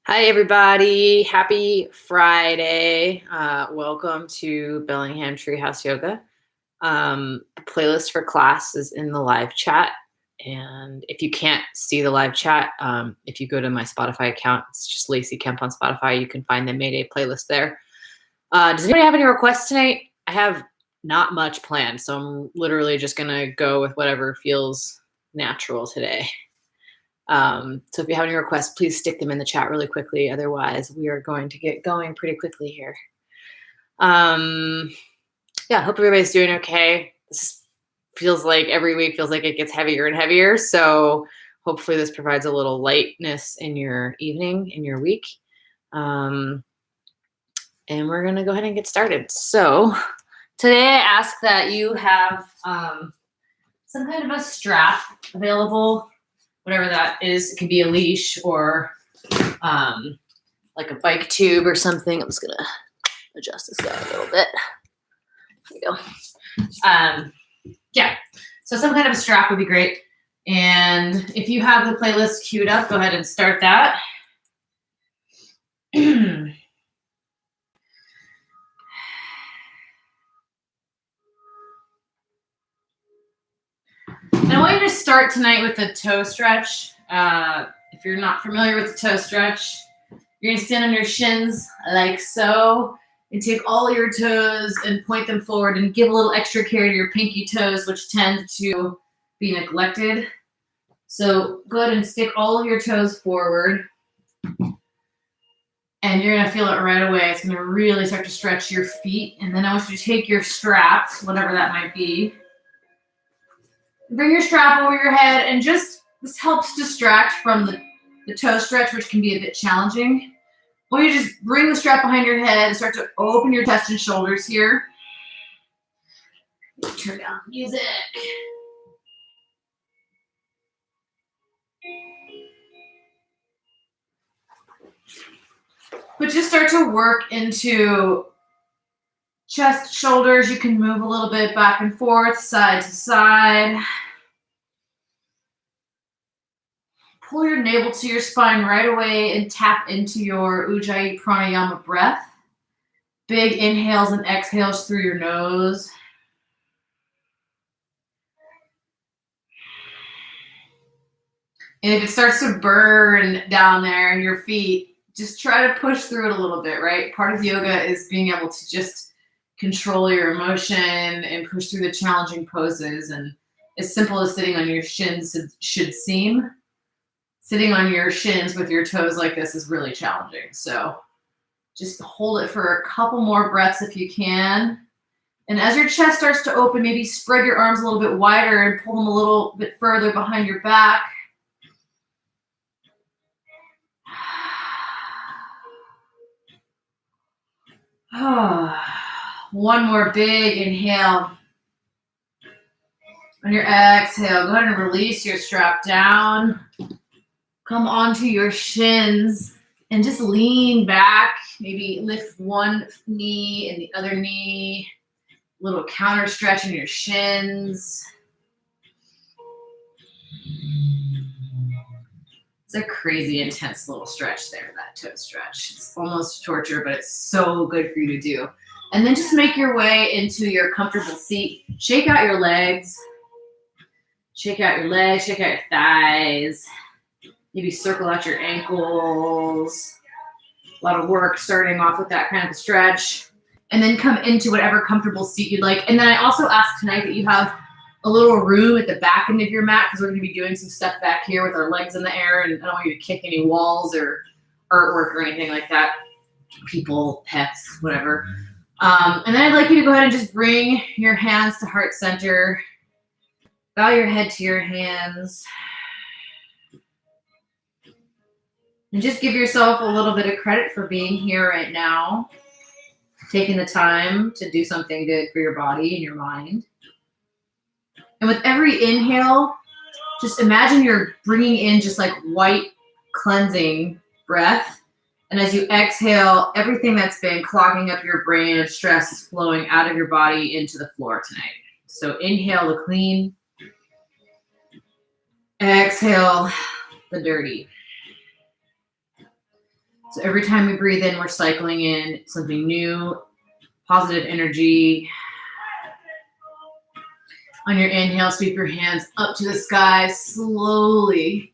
Hi, everybody. Happy Friday. Welcome to Bellingham Treehouse Yoga. The playlist for class is in the live chat. And if you can't see the live chat, if you go to my Spotify account, it's just Lacey Kemp on Spotify. You can find the Mayday playlist there. Does anybody have any requests tonight? I have not much planned, so I'm literally just going to go with whatever feels natural today. So if you have any requests, please stick them in the chat really quickly. Otherwise, we are going to get going pretty quickly here. Yeah, hope everybody's doing okay. Feels like every week feels like it gets heavier and heavier. So hopefully this provides a little lightness in your evening, in your week. And we're going to go ahead and get started. So today I ask that you have some kind of a strap available. Whatever that is, it can be a leash or like a bike tube or something. I'm just gonna adjust this guy a little bit. There you go. Yeah, so some kind of a strap would be great. And if you have the playlist queued up, go ahead and start that. And I want you to start tonight with the toe stretch. If you're not familiar with the toe stretch, you're going to stand on your shins like so and take all your toes and point them forward and give a little extra care to your pinky toes, which tend to be neglected. So go ahead and stick all of your toes forward. And you're going to feel it right away. It's going to really start to stretch your feet. And then I want you to take your straps, whatever that might be, bring your strap over your head, and this helps distract from the toe stretch, which can be a bit challenging. Or you just bring the strap behind your head and start to open your chest and shoulders here. Turn down the music. But just start to work into chest, shoulders. You can move a little bit back and forth, side to side. Pull your navel to your spine right away and tap into your Ujjayi Pranayama breath. Big inhales and exhales through your nose. And if it starts to burn down there in your feet, just try to push through it a little bit, right? Part of yoga is being able to just control your emotion and push through the challenging poses. And as simple as sitting on your shins should seem, sitting on your shins with your toes like this is really challenging. So just hold it for a couple more breaths if you can. And as your chest starts to open, maybe spread your arms a little bit wider and pull them a little bit further behind your back. One more big inhale. On your exhale, go ahead and release your strap down. Come onto your shins and just lean back. Maybe lift one knee and the other knee. Little counter stretch in your shins. It's a crazy intense little stretch there, that toe stretch. It's almost torture, but it's so good for you to do. And then just make your way into your comfortable seat. Shake out your legs. Shake out your legs, shake out your thighs. Maybe circle out your ankles. A lot of work starting off with that kind of a stretch. And then come into whatever comfortable seat you'd like. And then I also ask tonight that you have a little room at the back end of your mat, because we're going to be doing some stuff back here with our legs in the air, and I don't want you to kick any walls or artwork or anything like that. People, pets, whatever. And then I'd like you to go ahead and just bring your hands to heart center. Bow your head to your hands. And just give yourself a little bit of credit for being here right now. Taking the time to do something good for your body and your mind. And with every inhale, just imagine you're bringing in just like white cleansing breath. And as you exhale, everything that's been clogging up your brain and stress is flowing out of your body into the floor tonight. So inhale the clean. Exhale the dirty. So every time we breathe in, we're cycling in something new, positive energy. On your inhale, sweep your hands up to the sky slowly.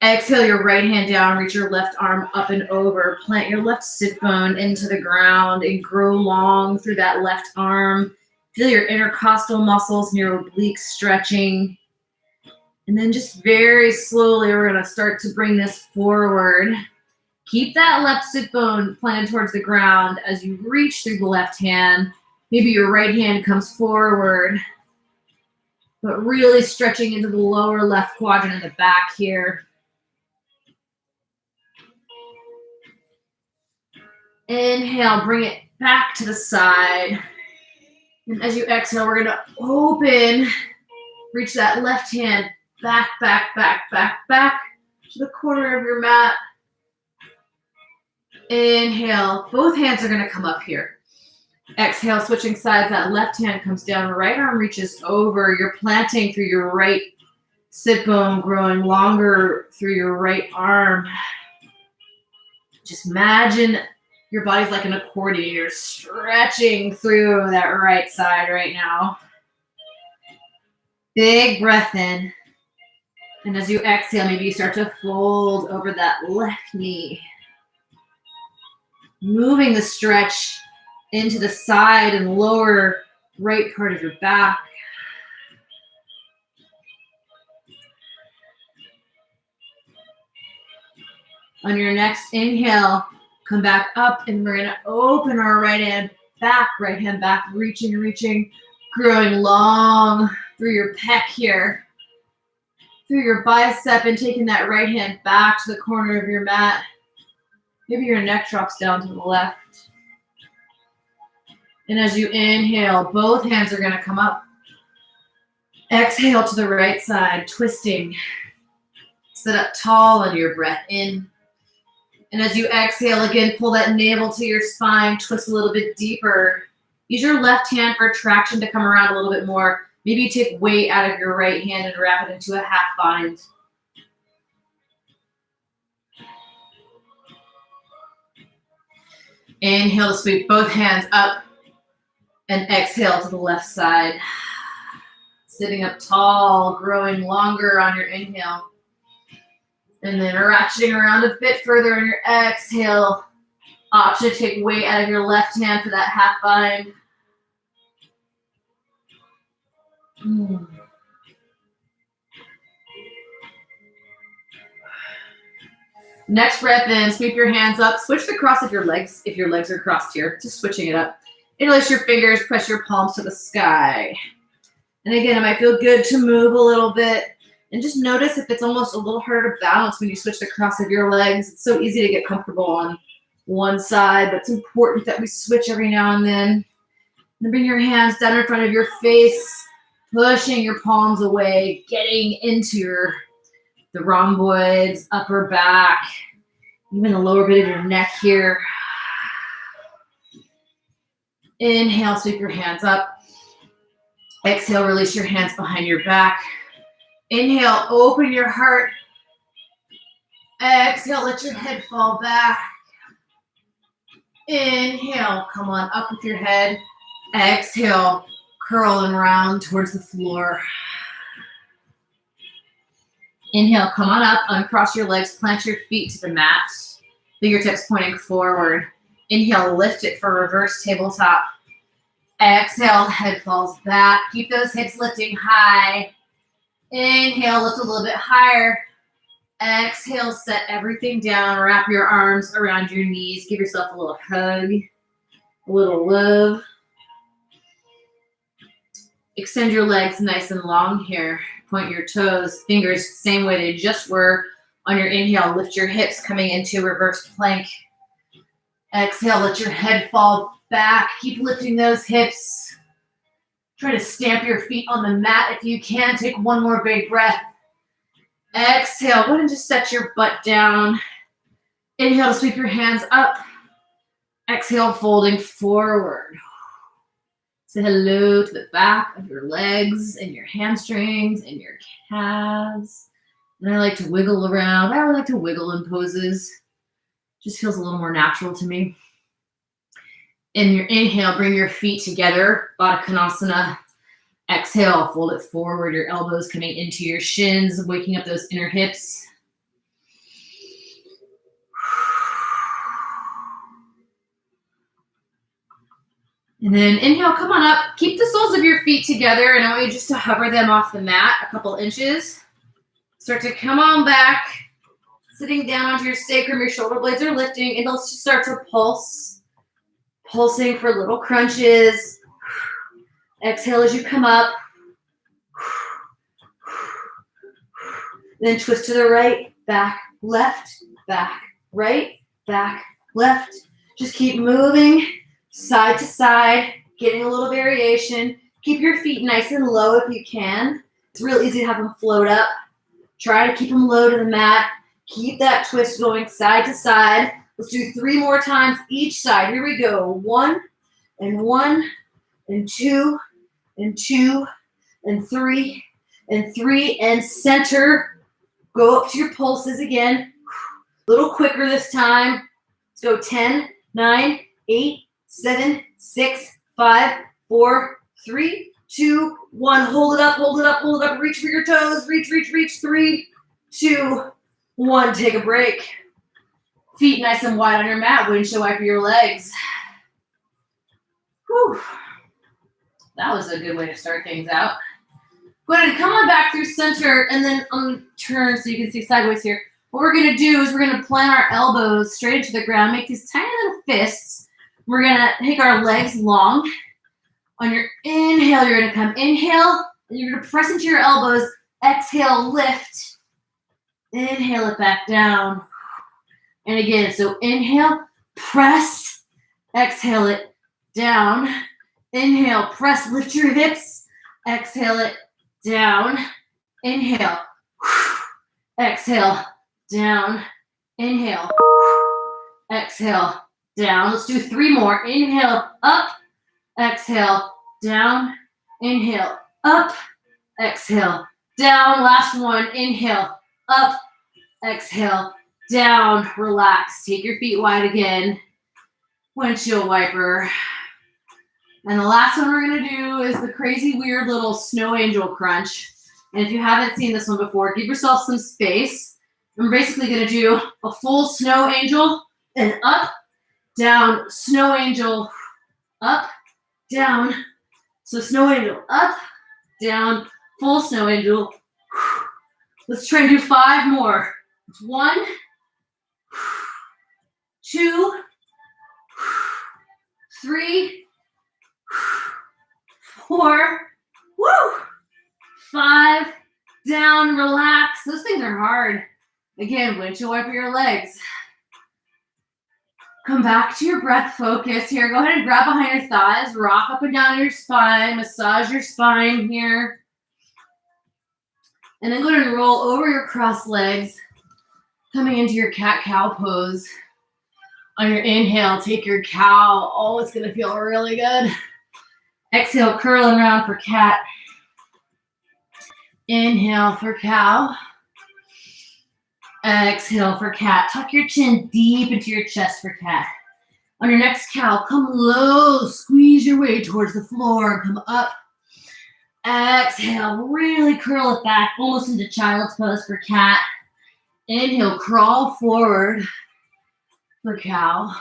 Exhale your right hand down, reach your left arm up and over. Plant your left sit bone into the ground and grow long through that left arm. Feel your intercostal muscles and your obliques stretching. And then just very slowly, we're going to start to bring this forward. Keep that left sit bone planted towards the ground as you reach through the left hand. Maybe your right hand comes forward, but really stretching into the lower left quadrant in the back here. Inhale, bring it back to the side. And as you exhale, we're gonna open, reach that left hand back, back, back, back, back to the corner of your mat. Inhale, both hands are gonna come up here. Exhale, switching sides, that left hand comes down, right arm reaches over. You're planting through your right sit bone, growing longer through your right arm. Just imagine your body's like an accordion. You're stretching through that right side right now. Big breath in. And as you exhale, maybe you start to fold over that left knee. Moving the stretch into the side and lower right part of your back. On your next inhale, come back up and we're gonna open our right hand back, reaching, growing long through your pec here, through your bicep, and taking that right hand back to the corner of your mat. Maybe your neck drops down to the left. And as you inhale, both hands are gonna come up. Exhale to the right side, twisting. Sit up tall under your breath in. And as you exhale, again, pull that navel to your spine, twist a little bit deeper. Use your left hand for traction to come around a little bit more. Maybe you take weight out of your right hand and wrap it into a half bind. Inhale to sweep both hands up and exhale to the left side. Sitting up tall, growing longer on your inhale. And then ratcheting around a bit further on your exhale. Option to take weight out of your left hand for that half bind. Next breath in, sweep your hands up. Switch the cross of your legs if your legs are crossed here. Just switching it up. Interlace your fingers, press your palms to the sky. And again, it might feel good to move a little bit. And just notice if it's almost a little harder to balance when you switch the cross of your legs. It's so easy to get comfortable on one side, but it's important that we switch every now and then. Then bring your hands down in front of your face, pushing your palms away, getting into the rhomboids, upper back, even the lower bit of your neck here. Inhale, sweep your hands up. Exhale, release your hands behind your back. Inhale, open your heart. Exhale, let your head fall back. Inhale, come on up with your head. Exhale, curl and round towards the floor. Inhale, come on up, uncross your legs, plant your feet to the mat. Fingertips pointing forward. Inhale, lift it for reverse tabletop. Exhale, head falls back. Keep those hips lifting high. Inhale, lift a little bit higher. Exhale, set everything down. Wrap your arms around your knees. Give yourself a little hug, a little love. Extend your legs nice and long here. Point your toes, fingers, same way they just were. On your inhale, lift your hips coming into reverse plank. Exhale, let your head fall back. Keep lifting those hips. Try to stamp your feet on the mat if you can. Take one more big breath. Exhale, go ahead and just set your butt down. Inhale to sweep your hands up. Exhale, folding forward. Say hello to the back of your legs and your hamstrings and your calves. And I like to wiggle around. I like to wiggle in poses. Just feels a little more natural to me. In your inhale, bring your feet together, Baddha Konasana. Exhale, fold it forward, your elbows coming into your shins, waking up those inner hips. And then inhale, come on up. Keep the soles of your feet together, and I want you just to hover them off the mat a couple inches. Start to come on back, sitting down onto your sacrum, your shoulder blades are lifting, and let's just start to pulse. Pulsing for little crunches. Exhale as you come up. Then twist to the right, back, left, back, right, back, left. Just keep moving side to side, getting a little variation. Keep your feet nice and low if you can. It's real easy to have them float up. Try to keep them low to the mat. Keep that twist going side to side. Let's do 3 more times each side. Here we go. 1 and 1 and 2 and 2 and 3 and 3 and center. Go up to your pulses again. A little quicker this time. Let's go 10, 9, 8, 7, 6, 5, 4, 3, 2, 1. Hold it up, hold it up, hold it up. Reach for your toes. Reach, reach, reach. 3, 2, 1. Take a break. Feet nice and wide on your mat. Windshield wiper your legs. Whew. That was a good way to start things out. Go ahead and come on back through center and then turn so you can see sideways here. What we're going to do is we're going to plant our elbows straight into the ground, make these tiny little fists. We're going to take our legs long. On your inhale, you're going to come inhale, and you're going to press into your elbows. Exhale, lift. Inhale it back down. And again, so inhale, press, exhale it down. Inhale, press, lift your hips. Exhale it down. Inhale, exhale, down. Inhale, exhale, down. Let's do 3 more. Inhale, up, exhale, down. Inhale, up, exhale, down. Last one. Inhale, up, exhale, down. Relax. Take your feet wide again. Windshield wiper. And the last one we're going to do is the crazy, weird little snow angel crunch. And if you haven't seen this one before, give yourself some space. We're basically going to do a full snow angel and up, down, snow angel, up, down. So snow angel, up, down, full snow angel. Let's try and do 5 more. 1, 2, 3, 4, 5, down, relax. Those things are hard. Again, windshield wiper your legs. Come back to your breath focus here. Go ahead and grab behind your thighs, rock up and down your spine, massage your spine here. And then go ahead and roll over your crossed legs, coming into your cat-cow pose. On your inhale, take your cow. Oh, it's going to feel really good. Exhale, curling around for cat. Inhale for cow. Exhale for cat. Tuck your chin deep into your chest for cat. On your next cow, come low. Squeeze your way towards the floor and come up. Exhale, really curl it back, almost into child's pose for cat. Inhale, crawl forward for cow.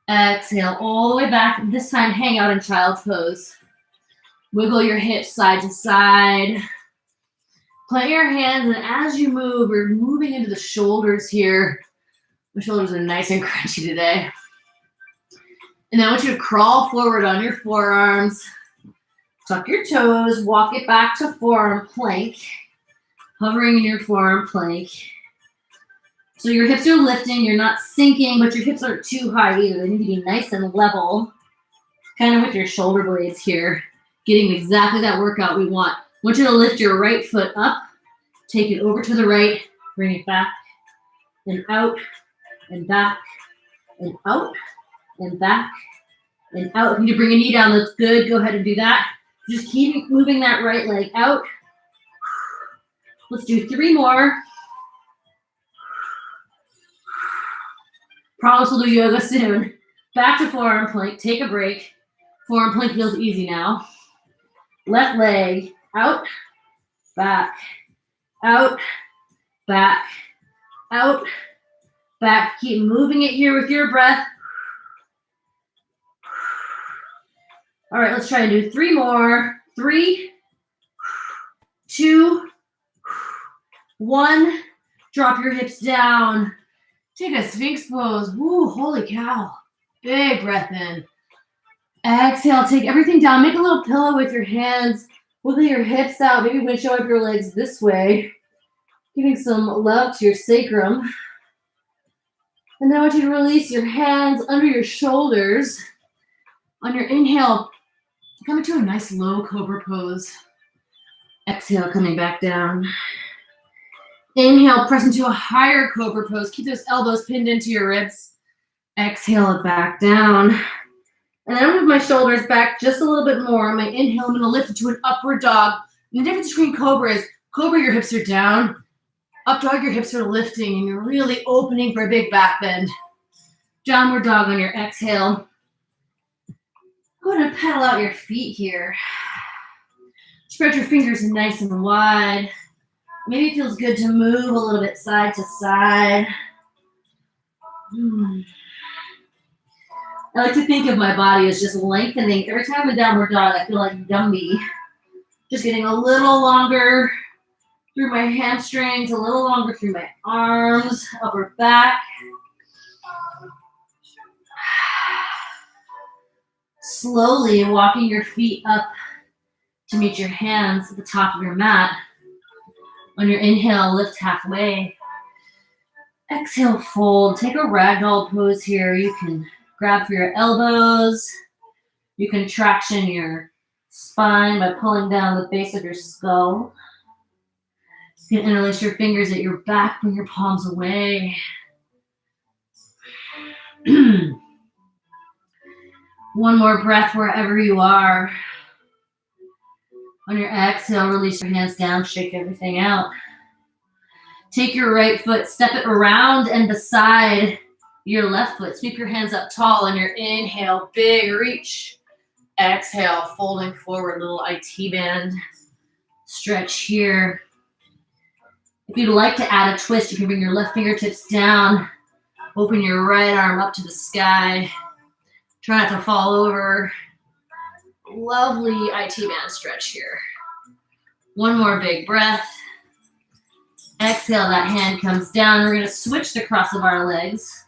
Exhale, all the way back. This time, hang out in child's pose. Wiggle your hips side to side. Plant your hands, and as you move, we're moving into the shoulders here. My shoulders are nice and crunchy today. And then I want you to crawl forward on your forearms. Tuck your toes, walk it back to forearm plank. Hovering in your forearm plank. So your hips are lifting, you're not sinking, but your hips aren't too high either. They need to be nice and level. Kind of with your shoulder blades here. Getting exactly that workout we want. I want you to lift your right foot up, take it over to the right, bring it back, and out, and back, and out, and back, and out. If you need to bring a knee down, that's good. Go ahead and do that. Just keep moving that right leg out. Let's do 3 more. Promise we'll do yoga soon. Back to forearm plank. Take a break. Forearm plank feels easy now. Left leg out, back, out, back, out, back. Keep moving it here with your breath. All right, let's try and do 3 more. 3, 2, 1. Drop your hips down. Take a Sphinx pose. Woo, holy cow. Big breath in. Exhale, take everything down. Make a little pillow with your hands. Wiggle your hips out. Maybe windshield up your legs this way. Giving some love to your sacrum. And then I want you to release your hands under your shoulders. On your inhale, come into a nice low cobra pose. Exhale, coming back down. Inhale, press into a higher cobra pose. Keep those elbows pinned into your ribs. Exhale it back down. And then I'm gonna move my shoulders back just a little bit more. On my inhale, I'm gonna lift into an upward dog. And the difference between cobra is cobra, your hips are down. Up dog, your hips are lifting and you're really opening for a big back bend. Downward dog on your exhale. Go ahead and pedal out your feet here. Spread your fingers nice and wide. Maybe it feels good to move a little bit side to side. I like to think of my body as just lengthening. Every time I'm in downward dog, I feel like Gumby. Just getting a little longer through my hamstrings, a little longer through my arms, upper back. Slowly walking your feet up to meet your hands at the top of your mat. On your inhale, lift halfway. Exhale, fold. Take a ragdoll pose here. You can grab for your elbows. You can traction your spine by pulling down the base of your skull. You can interlace your fingers at your back, bring your palms away. One more breath wherever you are. On your exhale, release your hands down, shake everything out. Take your right foot, step it around and beside your left foot. Sweep your hands up tall on your inhale, big reach. Exhale, folding forward, little IT band. Stretch here. If you'd like to add a twist, you can bring your left fingertips down. Open your right arm up to the sky. Try not to fall over. Lovely IT band stretch here. One more big breath. Exhale, that hand comes down. We're going to switch the cross of our legs.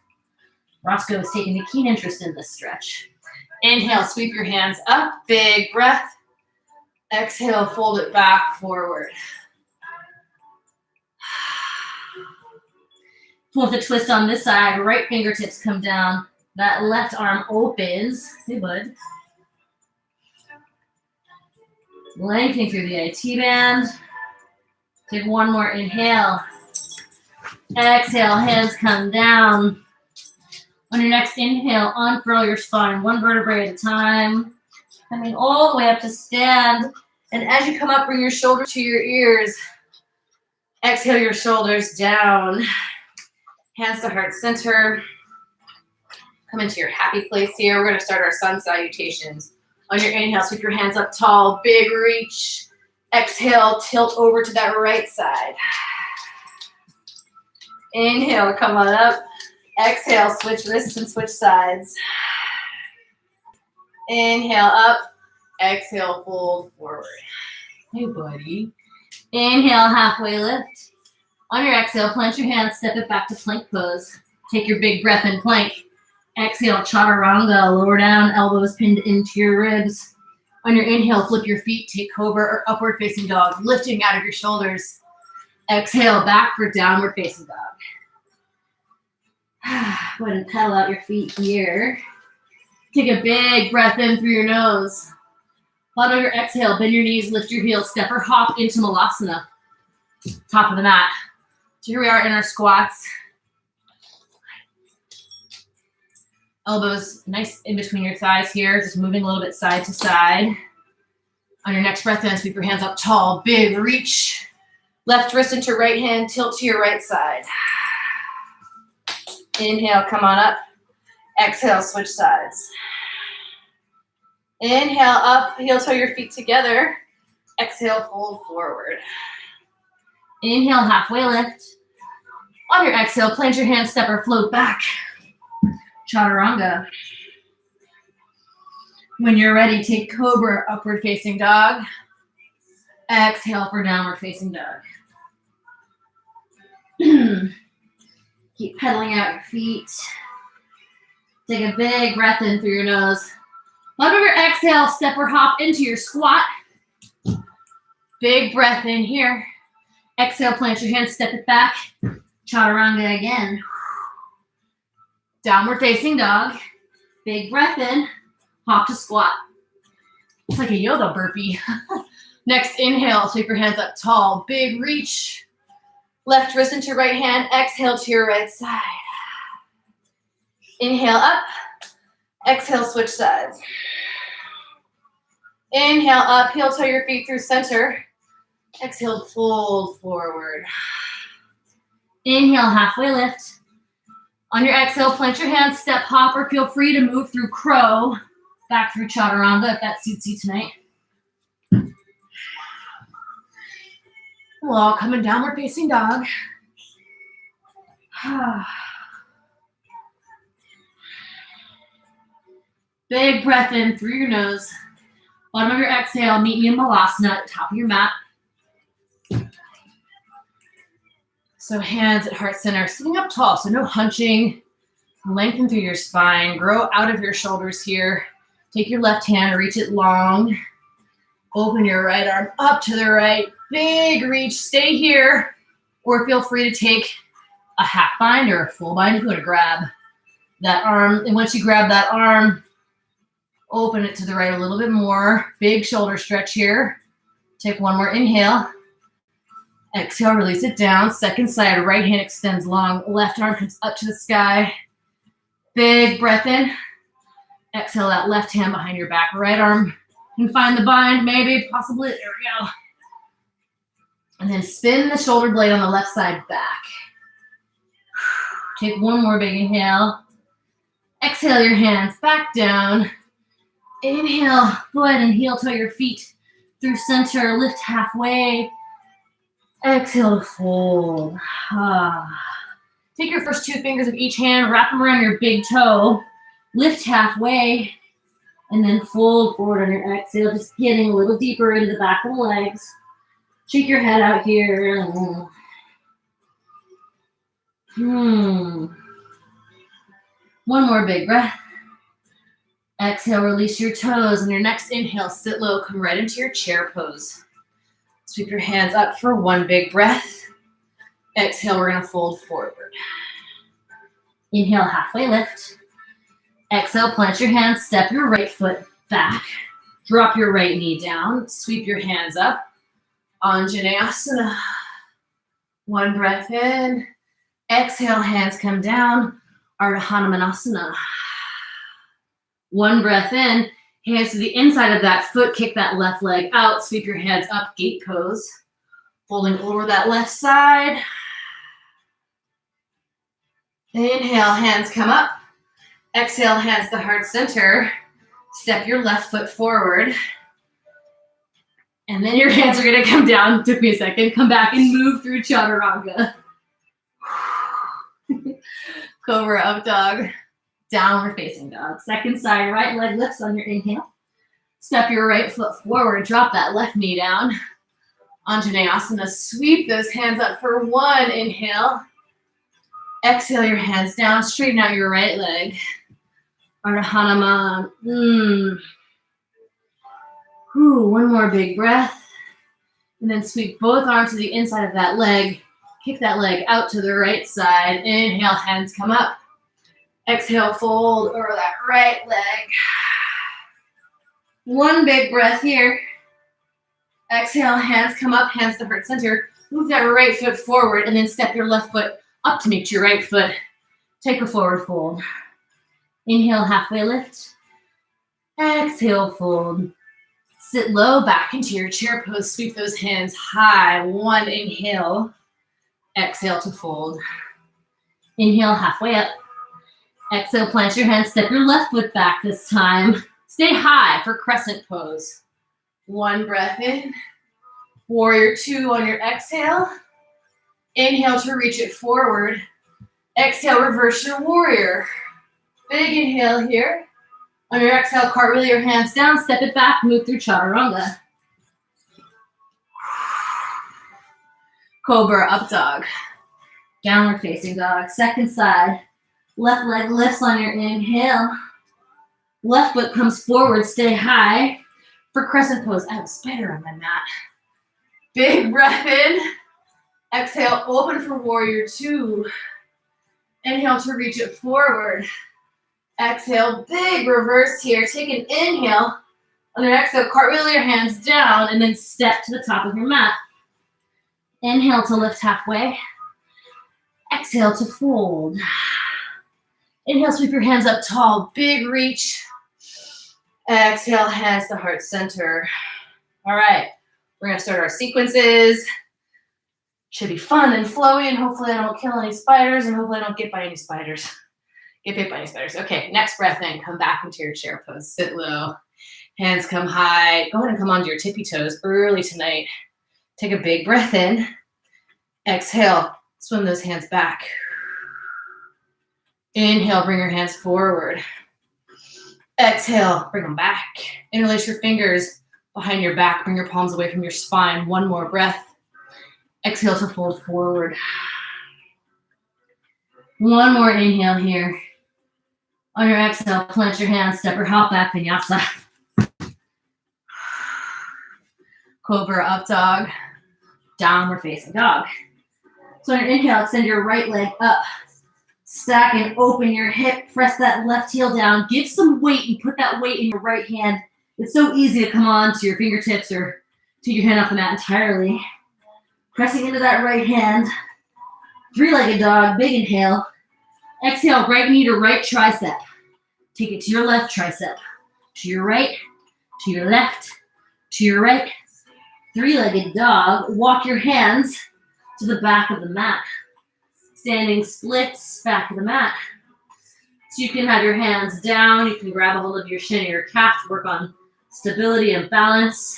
Roscoe is taking a keen interest in this stretch. Inhale, sweep your hands up. Big breath. Exhale, fold it back forward. With a twist on this side, right fingertips come down. That left arm opens. Hey, bud. Lengthening through the IT band. Take one more inhale. Exhale, hands come down. On your next inhale, unfurl your spine, one vertebrae at a time. Coming all the way up to stand. And as you come up, bring your shoulder to your ears. Exhale your shoulders down. Hands to heart center. Come into your happy place here. We're going to start our sun salutations. On your inhale, sweep your hands up tall, big reach. Exhale, tilt over to that right side. Inhale, come on up. Exhale, switch wrists and switch sides. Inhale up. Exhale, fold forward. Hey, buddy. Inhale, halfway lift. On your exhale, plant your hands, step it back to plank pose. Take your big breath in plank. Exhale, chaturanga, lower down, elbows pinned into your ribs. On your inhale, flip your feet, take cobra or upward facing dog, lifting out of your shoulders. Exhale, back for downward facing dog. Go ahead and pedal out your feet here. Take a big breath in through your nose. On your exhale, bend your knees, lift your heels, step or hop into Malasana. Top of the mat. So here we are in our squats. Elbows nice in between your thighs here, just moving a little bit side to side. On your next breath in, sweep your hands up tall, big reach. Left wrist into right hand, tilt to your right side. Inhale, come on up. Exhale, switch sides. Inhale, up, heel toe your feet together. Exhale, fold forward. Inhale, halfway lift. On your exhale, plant your hands, step or float back. Chaturanga. When you're ready, take cobra, upward facing dog. Exhale for downward facing dog. Keep pedaling out your feet. Take a big breath in through your nose. On your exhale, step or hop into your squat. Big breath in here. Exhale, plant your hands, step it back. Chaturanga again. Downward facing dog. Big breath in. Hop to squat. It's like a yoga burpee. Next, inhale, sweep your hands up tall. Big reach. Left wrist into right hand. Exhale to your right side. Inhale up. Exhale, switch sides. Inhale up, heel toe your feet through center. Exhale, fold forward. Inhale, halfway lift. On your exhale, plant your hands, step, hop, or feel free to move through crow. Back through chaturanga if that suits you tonight. We'll all come in downward facing dog. Big breath in through your nose. Bottom of your exhale, meet me in Malasana at the top of your mat. So hands at heart center, sitting up tall, so no hunching. Lengthen through your spine, grow out of your shoulders here. Take your left hand, reach it long. Open your right arm up to the right. Big reach, stay here. Or feel free to take a half bind or a full bind if you want to grab that arm. And once you grab that arm, open it to the right a little bit more. Big shoulder stretch here. Take one more inhale. Exhale, release it down. Second side, right hand extends long. Left arm comes up to the sky. Big breath in. Exhale that left hand behind your back. Right arm can find the bind, maybe, possibly. There we go. And then spin the shoulder blade on the left side back. Take one more big inhale. Exhale your hands back down. Inhale, go ahead and heel toe your feet through center. Lift halfway. Exhale to fold. Take your first two fingers of each hand, wrap them around your big toe. Lift halfway, and then fold forward on your exhale, just getting a little deeper into the back of the legs. Shake your head out here. One more big breath. Exhale, release your toes. And your next inhale, sit low, come right into your chair pose. Sweep your hands up for one big breath. Exhale, we're gonna fold forward. Inhale, halfway lift. Exhale, plant your hands, step your right foot back. Drop your right knee down, sweep your hands up. Anjaneyasana. One breath in. Exhale, hands come down. Ardha Hanumanasana. One breath in. Hands to the inside of that foot, kick that left leg out, sweep your hands up, gate pose. Folding over that left side. Inhale, hands come up. Exhale, hands to heart center. Step your left foot forward. And then your hands are gonna come down. Took me a second. Come back and move through chaturanga. Cobra up dog. Downward facing dog. Second side, right leg lifts on your inhale. Step your right foot forward. Drop that left knee down. Anjaneyasana. Sweep those hands up for one inhale. Exhale your hands down. Straighten out your right leg. Ardha Hanuman. One more big breath. And then sweep both arms to the inside of that leg. Kick that leg out to the right side. Inhale, hands come up. Exhale, fold over that right leg. One big breath here. Exhale, hands come up, hands to heart center. Move that right foot forward and then step your left foot up to meet your right foot. Take a forward fold. Inhale, halfway lift. Exhale, fold. Sit low, back into your chair pose. Sweep those hands high. One inhale. Exhale to fold. Inhale, halfway up. Exhale, plant your hands, step your left foot back this time. Stay high for crescent pose. One breath in. Warrior two on your exhale. Inhale to reach it forward. Exhale, reverse your warrior. Big inhale here. On your exhale, cartwheel your hands down, step it back, move through chaturanga. Cobra up dog. Downward facing dog. Second side. Left leg lifts on your inhale. Left foot comes forward, stay high. For crescent pose, I have a spider on my mat. Big breath in. Exhale, open for warrior two. Inhale to reach it forward. Exhale, big reverse here. Take an inhale. On your exhale, cartwheel your hands down and then step to the top of your mat. Inhale to lift halfway. Exhale to fold. Inhale, sweep your hands up tall. Big reach. Exhale, hands to heart center. All right, we're gonna start our sequences. Should be fun and flowy, and hopefully I don't kill any spiders, and hopefully I don't get by any spiders. Get bit by any spiders. Okay, next breath in, come back into your chair pose. Sit low, hands come high. Go ahead and come onto your tippy toes early tonight. Take a big breath in. Exhale, swim those hands back. Inhale, bring your hands forward. Exhale, bring them back. Interlace your fingers behind your back. Bring your palms away from your spine. One more breath. Exhale to fold forward. One more inhale here. On your exhale, plant your hands, step or hop back, vinyasa. Cobra up dog, downward facing dog. So on your inhale, extend your right leg up. Stack and open your hip, press that left heel down. Give some weight and put that weight in your right hand. It's so easy to come on to your fingertips or take your hand off the mat entirely. Pressing into that right hand. Three-legged dog, big inhale. Exhale, right knee to right tricep. Take it to your left tricep. To your right, to your left, to your right. Three-legged dog. Walk your hands to the back of the mat. Standing splits, back of the mat. So you can have your hands down. You can grab a hold of your shin or your calf to work on stability and balance.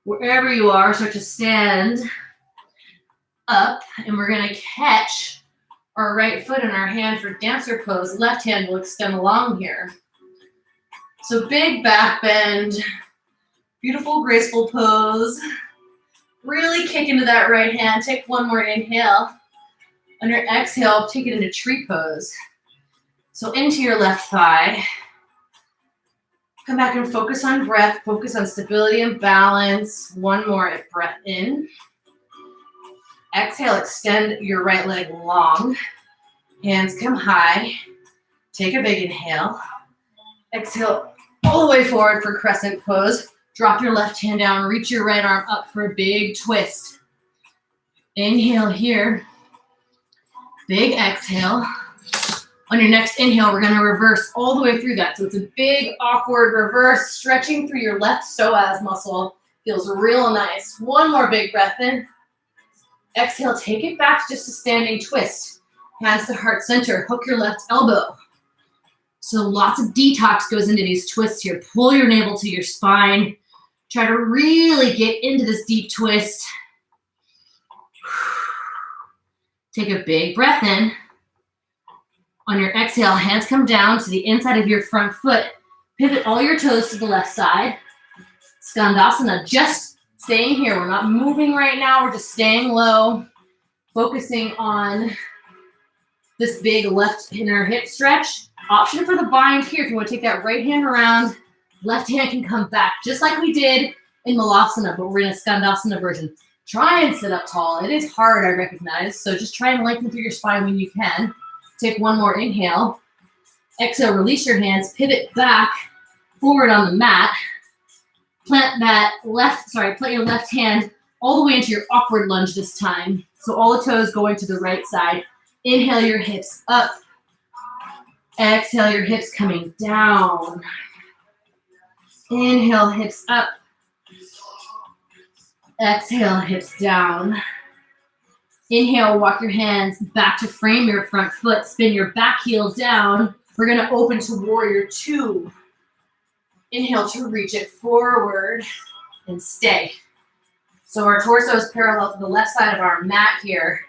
Wherever you are, start to stand up, and we're going to catch our right foot in our hand for dancer pose. Left hand will extend long here. So big back bend, beautiful, graceful pose. Really kick into that right hand. Take one more inhale. On your exhale, take it into tree pose. So into your left thigh. Come back and focus on breath. Focus on stability and balance. One more breath in. Exhale, extend your right leg long. Hands come high. Take a big inhale. Exhale all the way forward for crescent pose. Drop your left hand down. Reach your right arm up for a big twist. Inhale here. Big exhale. On your next inhale, we're going to reverse all the way through that. So it's a big, awkward reverse, stretching through your left psoas muscle. Feels real nice. One more big breath in. Exhale, take it back to just a standing twist. Hands to heart center. Hook your left elbow. So lots of detox goes into these twists here. Pull your navel to your spine. Try to really get into this deep twist. Take a big breath in. On your exhale, hands come down to the inside of your front foot. Pivot all your toes to the left side. Skandasana, just staying here. We're not moving right now. We're just staying low, focusing on this big left inner hip stretch. Option for the bind here. If you want to take that right hand around, left hand can come back, just like we did in Malasana, but we're in a Skandasana version. Try and sit up tall. It is hard, I recognize, so just try and lengthen through your spine when you can. Take one more inhale. Exhale, release your hands, pivot back, forward on the mat. Plant your left hand all the way into your awkward lunge this time. So all the toes going to the right side. Inhale your hips up. Exhale your hips coming down. Inhale, hips up. Exhale, hips down. Inhale, walk your hands back to frame your front foot. Spin your back heel down. We're going to open to warrior two. Inhale to reach it forward and stay. So our torso is parallel to the left side of our mat here.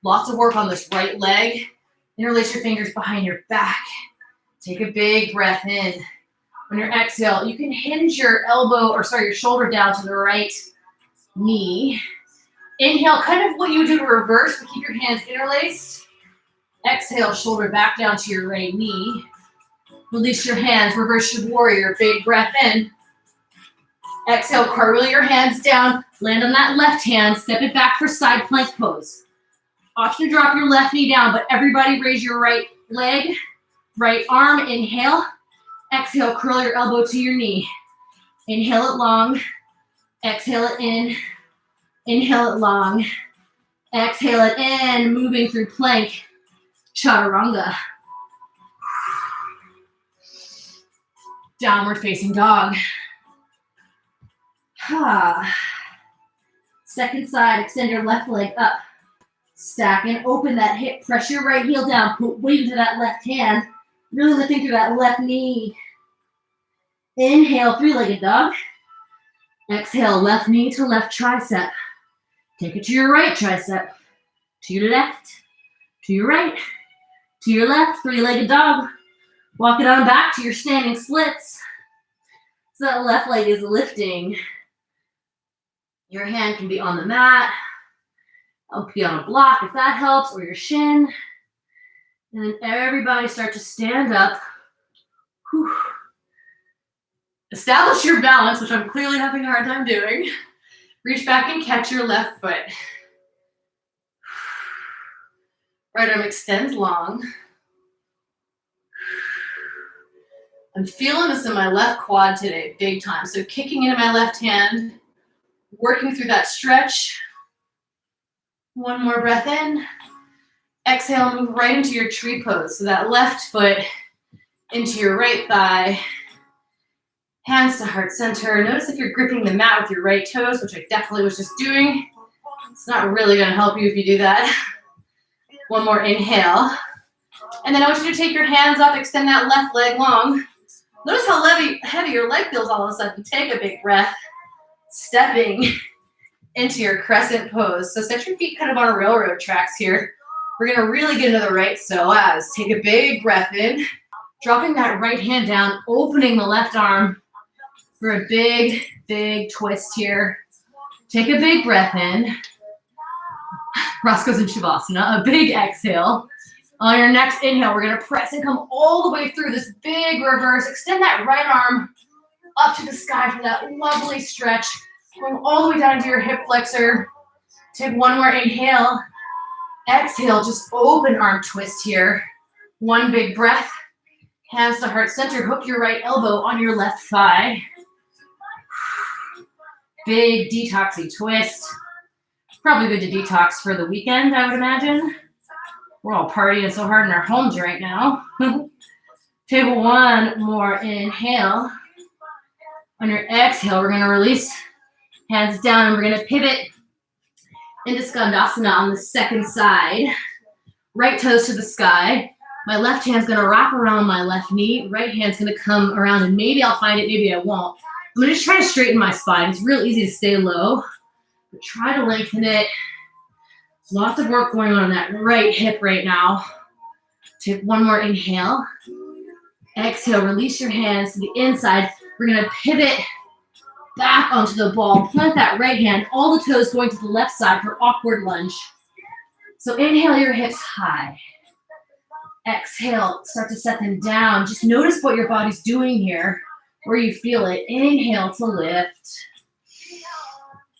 Lots of work on this right leg. Interlace your fingers behind your back. Take a big breath in. On your exhale, you can hinge your your shoulder down to the right knee. Inhale, kind of what you do to reverse, but keep your hands interlaced. Exhale, shoulder back down to your right knee. Release your hands, reverse your warrior, big breath in. Exhale, cartwheel your hands down, land on that left hand, step it back for side plank pose. Option to drop your left knee down, but everybody raise your right leg, right arm, inhale. Exhale, curl your elbow to your knee. Inhale it long, exhale it in. Inhale it long, exhale it in, moving through plank, chaturanga. Downward facing dog. Second side, extend your left leg up. Stack and open that hip, press your right heel down, put weight into that left hand, really lifting through that left knee. Inhale, three-legged dog. Exhale, left knee to left tricep. Take it to your right tricep, to your left, to your right, to your left, three-legged dog. Walk it on back to your standing splits. So that left leg is lifting. Your hand can be on the mat. I'll be on a block if that helps, or your shin. And then everybody start to stand up. Whew. Establish your balance, which I'm clearly having a hard time doing. Reach back and catch your left foot. Right arm extends long. I'm feeling this in my left quad today, big time. So kicking into my left hand, working through that stretch. One more breath in. Exhale, move right into your tree pose. So that left foot into your right thigh. Hands to heart center. Notice if you're gripping the mat with your right toes, which I definitely was just doing. It's not really going to help you if you do that. One more inhale. And then I want you to take your hands up, extend that left leg long. Notice how heavy your leg feels all of a sudden. Take a big breath. Stepping into your crescent pose. So set your feet kind of on railroad tracks here. We're going to really get into the right psoas. Take a big breath in. Dropping that right hand down, opening the left arm for a big, big twist here. Take a big breath in. Roscoe's in Shavasana. A big exhale. On your next inhale, we're going to press and come all the way through this big reverse. Extend that right arm up to the sky for that lovely stretch. Going all the way down into your hip flexor. Take one more inhale. Exhale, just open arm twist here. One big breath. Hands to heart center. Hook your right elbow on your left thigh. Big detoxy twist. Probably good to detox for the weekend, I would imagine. We're all partying so hard in our homes right now. Take one more inhale. On your exhale, we're going to release. Hands down, and we're going to pivot into Skandasana on the second side. Right toes to the sky. My left hand's going to wrap around my left knee. Right hand's going to come around, and maybe I'll find it, maybe I won't. I'm going to just try to straighten my spine. It's real easy to stay low, but try to lengthen it. Lots of work going on that right hip right now. Take one more inhale. Exhale, release your hands to the inside. We're going to pivot back onto the ball. Plant that right hand, all the toes going to the left side for awkward lunge. So inhale your hips high. Exhale, start to set them down. Just notice what your body's doing here, where you feel it. Inhale to lift.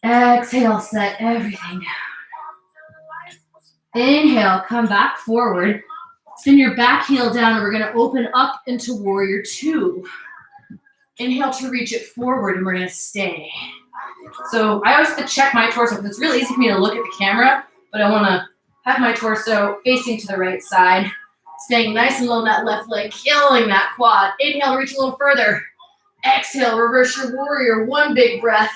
Exhale, set everything down. Inhale, come back forward. Spin your back heel down, and we're going to open up into warrior two. Inhale to reach it forward, and we're going to stay. So I always have to check my torso because it's really easy for me to look at the camera, but I want to have my torso facing to the right side. Staying nice and low in that left leg, killing that quad. Inhale, reach a little further. Exhale, reverse your warrior. One big breath.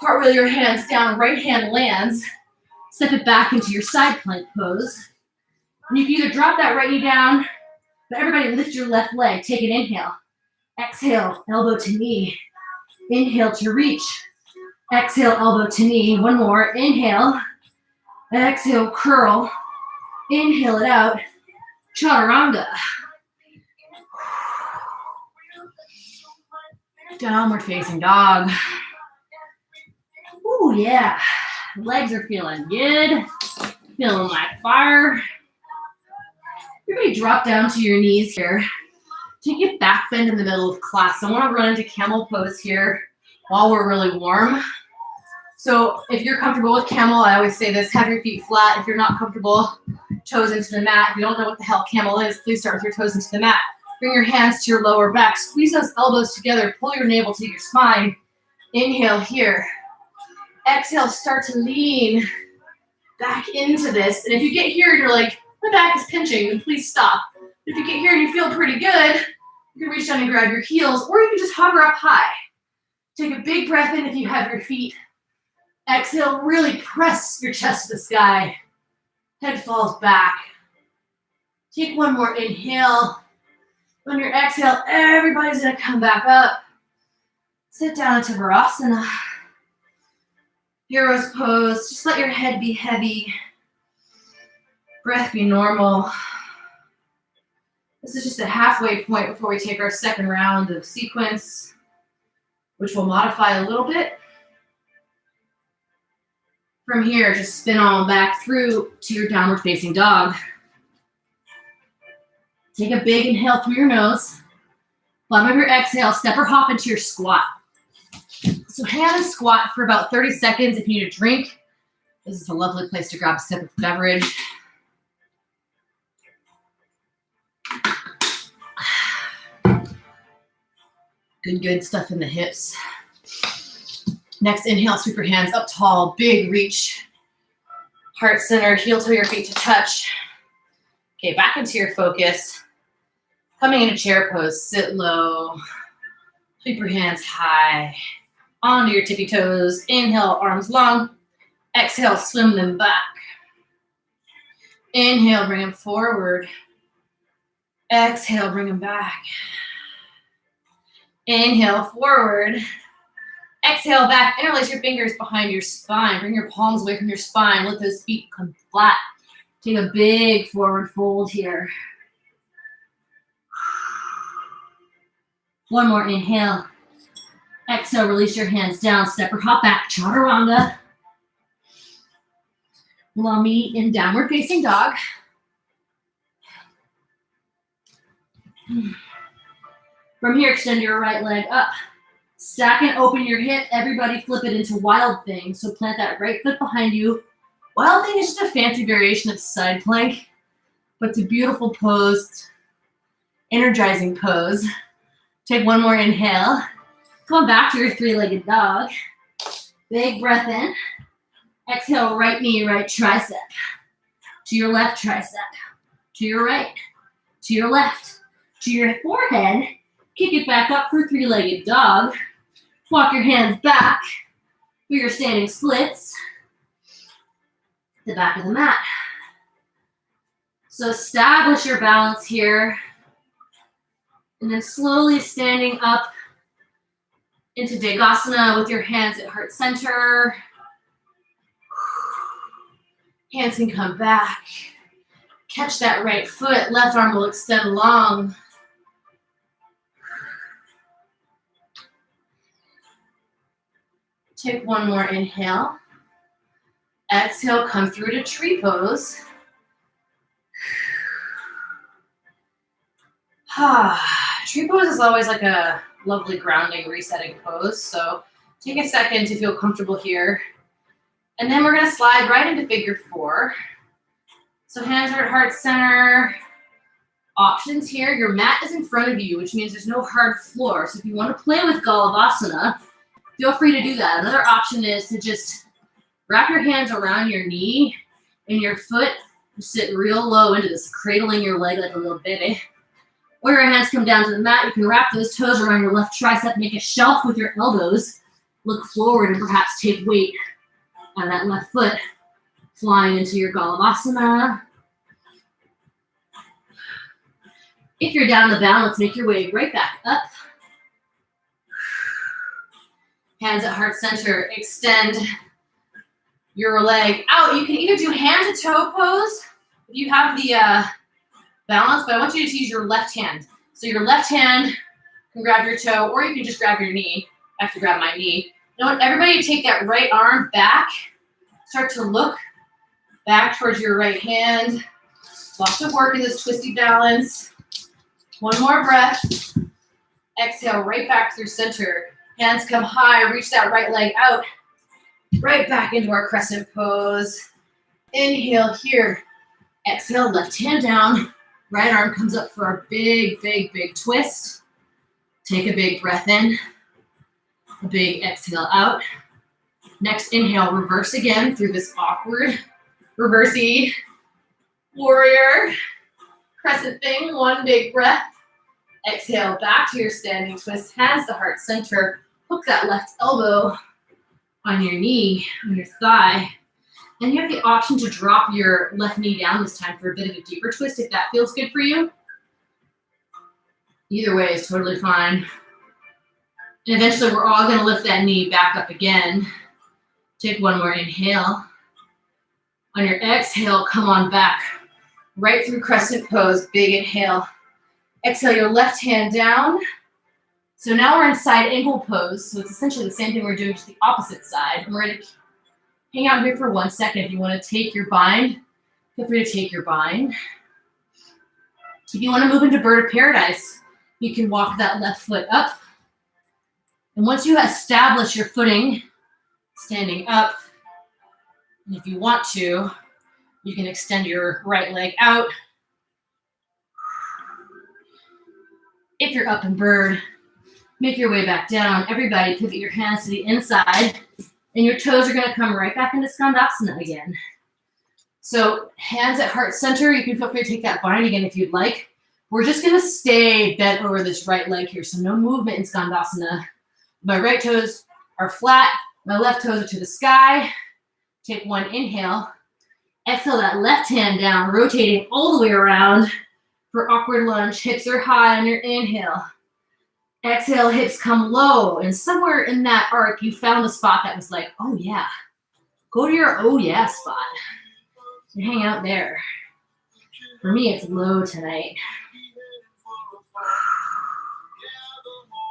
Cartwheel your hands down. Right hand lands. Step it back into your side plank pose. And you can either drop that right knee down, but everybody lift your left leg. Take an inhale. Exhale, elbow to knee. Inhale to reach. Exhale, elbow to knee. One more. Inhale. Exhale, curl. Inhale it out. Chaturanga. Downward facing dog. Ooh, yeah. Legs are feeling good. Feeling like fire. Everybody drop down to your knees here. Take a back bend in the middle of class. I want to run into camel pose here while we're really warm. So if you're comfortable with camel, I always say this, have your feet flat. If you're not comfortable, toes into the mat. If you don't know what the hell camel is, please start with your toes into the mat. Bring your hands to your lower back. Squeeze those elbows together. Pull your navel to your spine. Inhale here. Exhale, start to lean back into this. And if you get here and you're like, my back is pinching, then please stop. If you get here and you feel pretty good, you can reach down and grab your heels, or you can just hover up high. Take a big breath in if you have your feet. Exhale, really press your chest to the sky. Head falls back. Take one more inhale. On your exhale, everybody's gonna come back up. Sit down into Virasana. Hero's pose. Just let your head be heavy. Breath be normal. This is just a halfway point before we take our second round of sequence, which we'll modify a little bit. From here, just spin on back through to your downward facing dog. Take a big inhale through your nose. Bottom of your exhale, step or hop into your squat. So hand squat for about 30 seconds if you need a drink. This is a lovely place to grab a sip of beverage. Good stuff in the hips. Next, inhale, sweep your hands up tall, big reach. Heart center, heel toe your feet to touch. Okay, back into your focus. Coming into chair pose, sit low. Sweep your hands high. Onto your tippy toes. Inhale, arms long. Exhale, swim them back. Inhale, bring them forward. Exhale, bring them back. Inhale, forward. Exhale, back. Interlace your fingers behind your spine. Bring your palms away from your spine. Let those feet come flat. Take a big forward fold here. One more inhale. Exhale, release your hands down. Step or hop back. Chaturanga. We'll meet in downward facing dog. From here, extend your right leg up. Stack and open your hip. Everybody flip it into wild thing. So plant that right foot behind you. Wild thing is just a fancy variation of side plank, but it's a beautiful pose, energizing pose. Take one more inhale. Come on back to your three-legged dog. Big breath in. Exhale, right knee, right tricep. To your left tricep. To your right. To your left. To your forehead. Kick it back up for three-legged dog. Walk your hands back for your standing splits. The back of the mat. So establish your balance here. And then slowly standing up into Degasana with your hands at heart center. Hands can come back. Catch that right foot. Left arm will extend long. Take one more inhale. Exhale, come through to tree pose. Tree pose is always like a lovely grounding, resetting pose. So take a second to feel comfortable here. And then we're gonna slide right into figure four. So hands are at heart center. Options here, your mat is in front of you, which means there's no hard floor. So if you wanna play with Galavasana, feel free to do that. Another option is to just wrap your hands around your knee and your foot. Sit real low into this, cradling your leg like a little baby. Or your hands come down to the mat. You can wrap those toes around your left tricep, make a shelf with your elbows. Look forward and perhaps take weight on that left foot. Flying into your Galavasana. If you're down the balance, make your way right back up. Hands at heart center. Extend your leg out. You can either do hand to toe pose if you have the balance, but I want you to use your left hand. So your left hand can grab your toe, or you can just grab your knee. I have to grab my knee. You know what? Everybody take that right arm back. Start to look back towards your right hand. Lots of work in this twisty balance. One more breath. Exhale, right back through center. Hands come high, reach that right leg out. Right back into our crescent pose. Inhale here. Exhale, left hand down. Right arm comes up for a big, big, big twist. Take a big breath in. A big exhale out. Next inhale, reverse again through this awkward reversey warrior crescent thing. One big breath. Exhale, back to your standing twist. Hands to heart center. Hook that left elbow on your knee, on your thigh. And you have the option to drop your left knee down this time for a bit of a deeper twist if that feels good for you. Either way is totally fine. And eventually we're all going to lift that knee back up again. Take one more inhale. On your exhale, come on back. Right through crescent pose, big inhale. Exhale your left hand down. So now we're in side angle pose. So it's essentially the same thing we're doing, just the opposite side. And we're going to hang out here for 1 second. If you want to take your bind, feel free to take your bind. If you want to move into bird of paradise, you can walk that left foot up. And once you establish your footing, standing up, and if you want to, you can extend your right leg out. If you're up in bird, make your way back down. Everybody pivot your hands to the inside, and your toes are going to come right back into Skandasana again. So hands at heart center. You can feel free to take that bind again if you'd like. We're just going to stay bent over this right leg here, so no movement in Skandasana. My right toes are flat. My left toes are to the sky. Take one inhale. Exhale that left hand down, rotating all the way around for awkward lunge. Hips are high on your inhale. Exhale, hips come low. And somewhere in that arc, you found a spot that was like, oh yeah. Go to your oh yeah spot. And hang out there. For me, it's low tonight.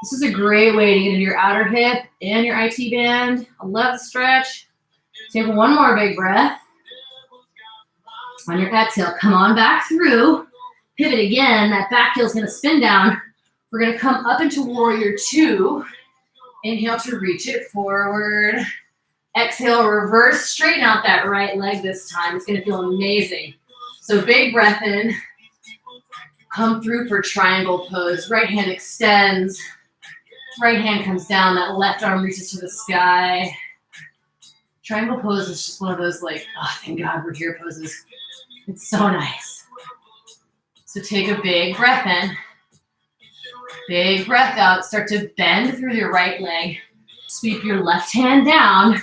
This is a great way to get into your outer hip and your IT band. I love the stretch. Take one more big breath. On your exhale, come on back through. Pivot again. That back heel is going to spin down. We're going to come up into warrior two. Inhale to reach it forward. Exhale, reverse, straighten out that right leg this time. It's going to feel amazing. So big breath in. Come through for triangle pose. Right hand extends. Right hand comes down. That left arm reaches to the sky. Triangle pose is just one of those like, oh, thank God we're here poses. It's so nice. So take a big breath in. Big breath out. Start to bend through your right leg. Sweep your left hand down.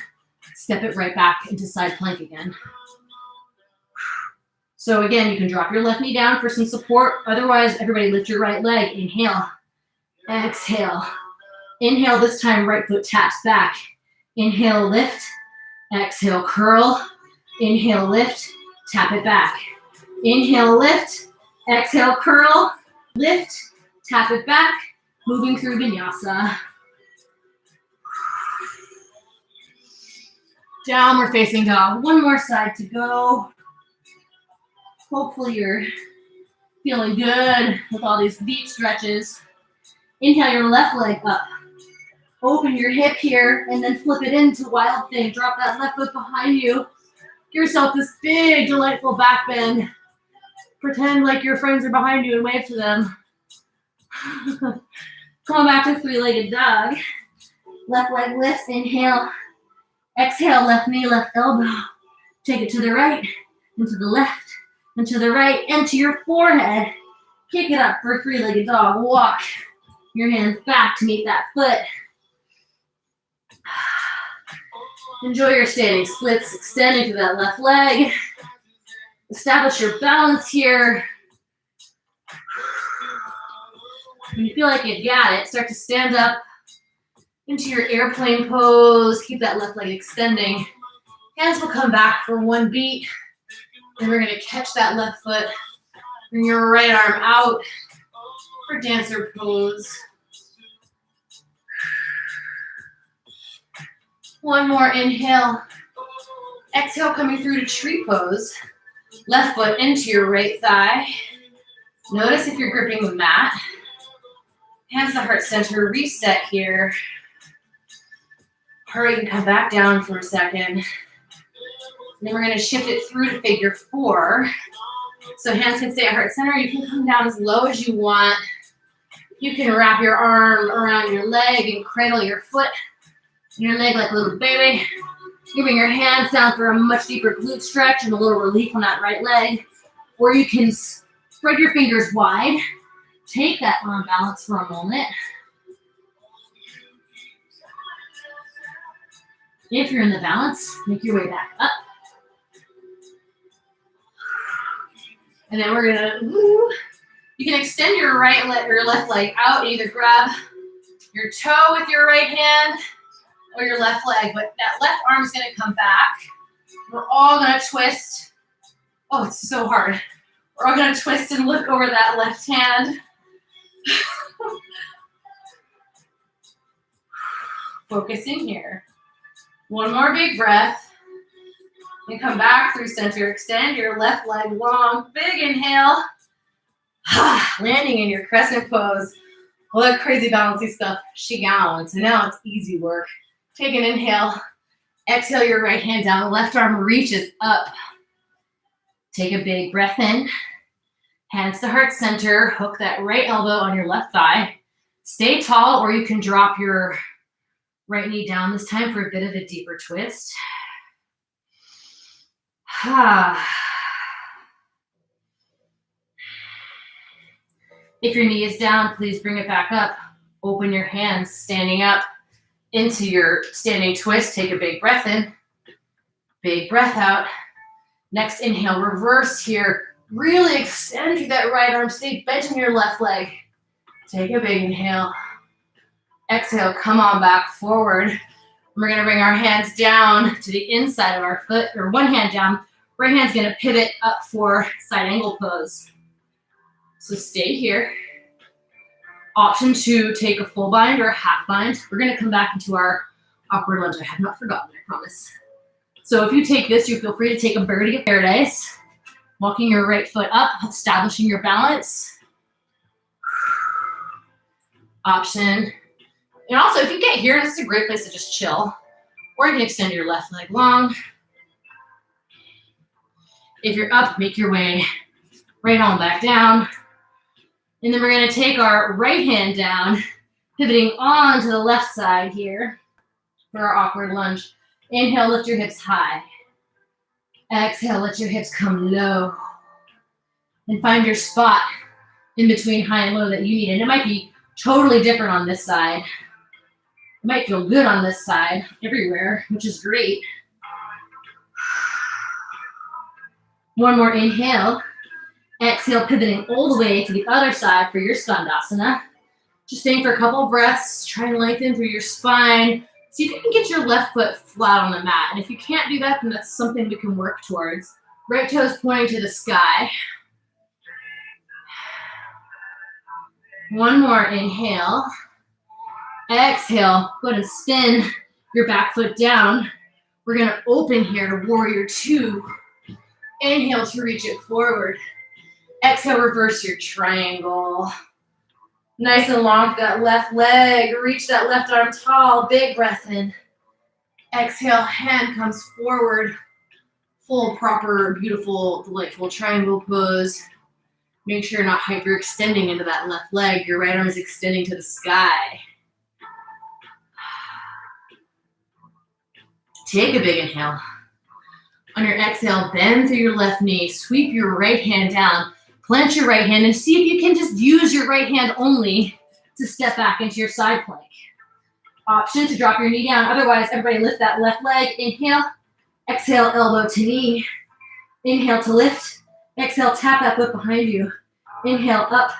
Step it right back into side plank again. So again, you can drop your left knee down for some support. Otherwise, everybody lift your right leg. Inhale. Exhale. Inhale, this time right foot taps back. Inhale, lift. Exhale, curl. Inhale, lift. Tap it back. Inhale, lift. Exhale, curl. Lift. Tap it back. Moving through vinyasa. Downward facing dog. One more side to go. Hopefully you're feeling good with all these deep stretches. Inhale your left leg up. Open your hip here and then flip it into wild thing. Drop that left foot behind you. Give yourself this big, delightful back bend. Pretend like your friends are behind you and wave to them. Come on back to three-legged dog. Left leg lifts. Inhale. Exhale, left knee, left elbow. Take it to the right and to the left and to the right and to your forehead. Kick it up for a three-legged dog. Walk your hands back to meet that foot. Enjoy your standing splits, extending to that left leg. Establish your balance here. When you feel like you've got it, start to stand up into your airplane pose. Keep that left leg extending. Hands will come back for one beat. Then we're going to catch that left foot. Bring your right arm out for dancer pose. One more inhale. Exhale, coming through to tree pose. Left foot into your right thigh. Notice if you're gripping the mat. Hands to heart center, reset here. Or you can come back down for a second. And then we're going to shift it through to figure four. So hands can stay at heart center. You can come down as low as you want. You can wrap your arm around your leg and cradle your foot and your leg like a little baby. Giving your hands down for a much deeper glute stretch and a little relief on that right leg. Or you can spread your fingers wide. Take that arm balance for a moment. If you're in the balance, make your way back up. And then we're gonna, you can extend your right leg or your left leg out and either grab your toe with your right hand or your left leg, but that left arm is gonna come back. We're all gonna twist. Oh, it's so hard. We're all gonna twist and look over that left hand. Focusing here. One more big breath. And come back through center. Extend your left leg long. Big inhale. Landing in your crescent pose. All that crazy balancing stuff, Qigong. So now it's easy work. Take an inhale. Exhale your right hand down. Left arm reaches up. Take a big breath in. Hands to heart center. Hook that right elbow on your left thigh. Stay tall, or you can drop your right knee down this time for a bit of a deeper twist. If your knee is down, please bring it back up. Open your hands, standing up into your standing twist. Take a big breath in. Big breath out. Next inhale, reverse here. Really extend through that right arm. Stay bent in your left leg. Take a big inhale. Exhale, come on back forward. We're gonna bring our hands down to the inside of our foot, or one hand down. Right hand's gonna pivot up for side angle pose. So stay here. Option to take a full bind or a half bind. We're gonna come back into our awkward lunge. I have not forgotten, I promise. So if you take this, you feel free to take a birdie of paradise. Walking your right foot up, establishing your balance. Option. And also, if you get here, this is a great place to just chill. Or you can extend your left leg long. If you're up, make your way right on back down. And then we're going to take our right hand down, pivoting on to the left side here for our awkward lunge. Inhale, lift your hips high. Exhale, let your hips come low. And find your spot in between high and low that you need. And it might be totally different on this side. It might feel good on this side everywhere, which is great. One more inhale. Exhale, pivoting all the way to the other side for your Skandasana. Just staying for a couple breaths. Try and lengthen through your spine. See if you can get your left foot flat on the mat. And if you can't do that, then that's something we can work towards. Right toes pointing to the sky. One more inhale. Exhale, go ahead and spin your back foot down. We're gonna open here to warrior two. Inhale to reach it forward. Exhale, reverse your triangle. Nice and long with that left leg. Reach that left arm tall. Big breath in. Exhale, hand comes forward. Full, proper, beautiful, delightful triangle pose. Make sure you're not hyperextending into that left leg. Your right arm is extending to the sky. Take a big inhale. On your exhale, bend through your left knee. Sweep your right hand down. Plant your right hand and see if you can just use your right hand only to step back into your side plank. option to drop your knee down. Otherwise, everybody lift that left leg. Inhale. Exhale, elbow to knee. Inhale to lift. Exhale, tap that foot behind you. Inhale, up.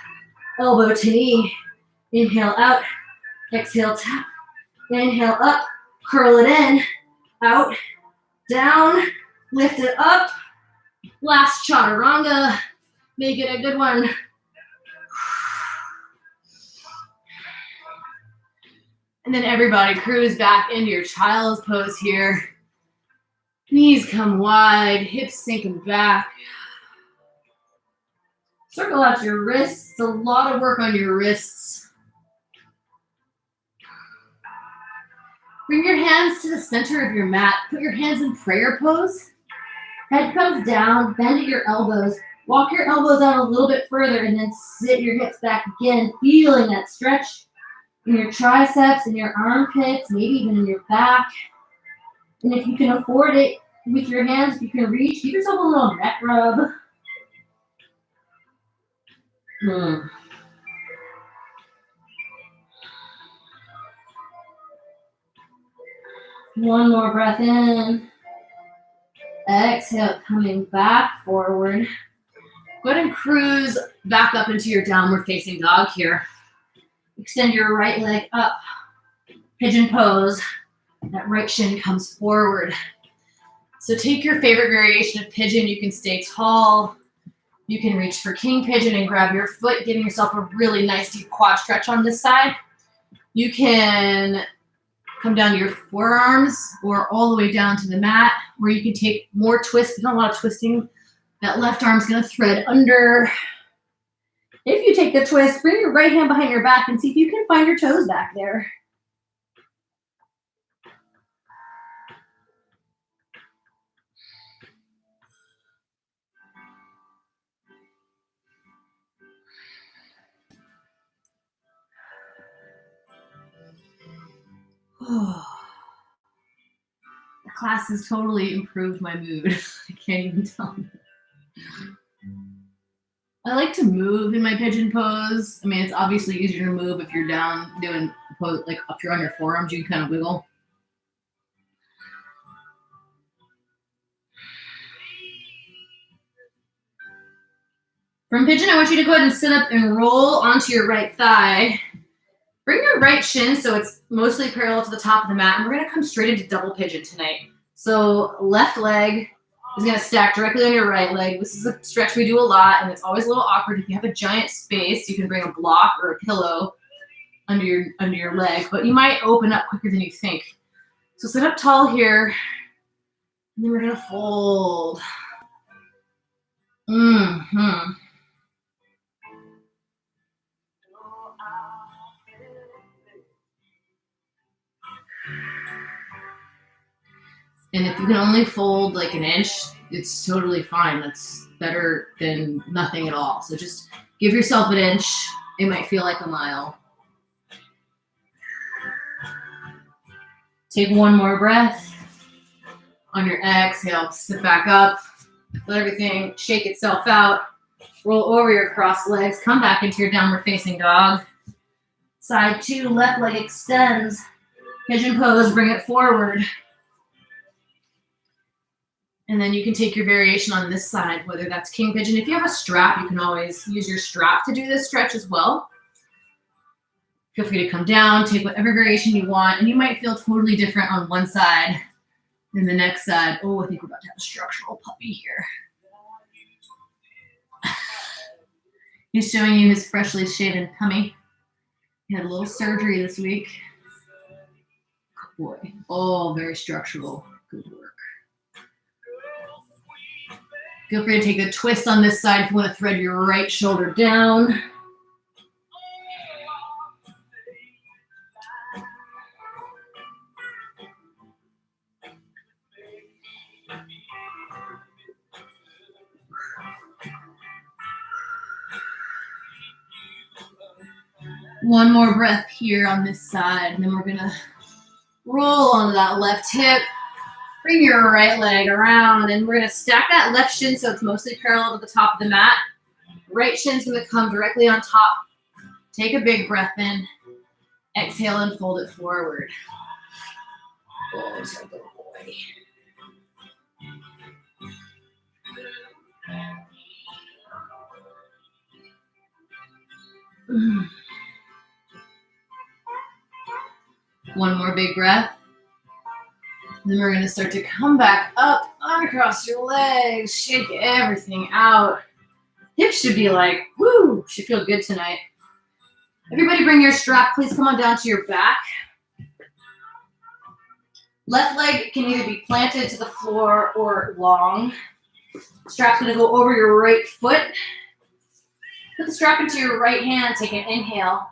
Elbow to knee. Inhale, out. Exhale, tap. Inhale, up. Curl it in. Out. Down. Lift it up. Last chaturanga. Make it a good one. And then everybody cruise back into your child's pose here. Knees come wide, hips sinking back. Circle out your wrists. It's a lot of work on your wrists. Bring your hands to the center of your mat. Put your hands in prayer pose. Head comes down, bend at your elbows. Walk your elbows out a little bit further and then sit your hips back again, feeling that stretch in your triceps, in your armpits, maybe even in your back. And if you can afford it with your hands, if you can reach, give yourself a little neck rub. One more breath in. Exhale, coming back forward. Go ahead and cruise back up into your downward facing dog here. Extend your right leg up. Pigeon pose. That right shin comes forward. So take your favorite variation of pigeon. You can stay tall. You can reach for king pigeon and grab your foot, giving yourself a really nice deep quad stretch on this side. You can come down to your forearms or all the way down to the mat, where you can take more twists. Not a lot of twisting. That left arm's gonna thread under. If you take the twist, bring your right hand behind your back and see if you can find your toes back there. Oh. The class has totally improved my mood. I can't even tell you. I like to move in my pigeon pose. I mean, it's obviously easier to move if you're down doing pose, like if you're on your forearms, you can kind of wiggle. From pigeon, I want you to go ahead and sit up and roll onto your right thigh. Bring your right shin so it's mostly parallel to the top of the mat, and we're gonna come straight into double pigeon tonight. So left leg is gonna stack directly on your right leg. This is a stretch we do a lot, and it's always a little awkward. If you have a giant space, you can bring a block or a pillow under your leg, but you might open up quicker than you think. So sit up tall here, and then we're gonna fold. And if you can only fold like an inch, it's totally fine. That's better than nothing at all. So just give yourself an inch. It might feel like a mile. Take one more breath. On your exhale, sit back up. Let everything shake itself out. Roll over your crossed legs. Come back into your downward facing dog. Side two, left leg extends. Pigeon pose, bring it forward. And then you can take your variation on this side, whether that's king pigeon. If you have a strap, you can always use your strap to do this stretch as well. Feel free to come down, take whatever variation you want, and you might feel totally different on one side than the next side. Oh, I think we're about to have a structural puppy here. He's showing you his freshly shaven tummy. He had a little surgery this week. Good boy. Oh, very structural. Good work. Feel free to take a twist on this side if you want to thread your right shoulder down. One more breath here on this side, and then we're gonna roll onto that left hip. Bring your right leg around, and we're gonna stack that left shin so it's mostly parallel to the top of the mat. Right shin's gonna come directly on top. Take a big breath in. Exhale and fold it forward. Oh, it's a good boy. One more big breath. Then we're going to start to come back up, uncross your legs, shake everything out. Hips should be like, woo, should feel good tonight. Everybody bring your strap, please come on down to your back. Left leg can either be planted to the floor or long. Strap's gonna go over your right foot. Put the strap into your right hand, take an inhale.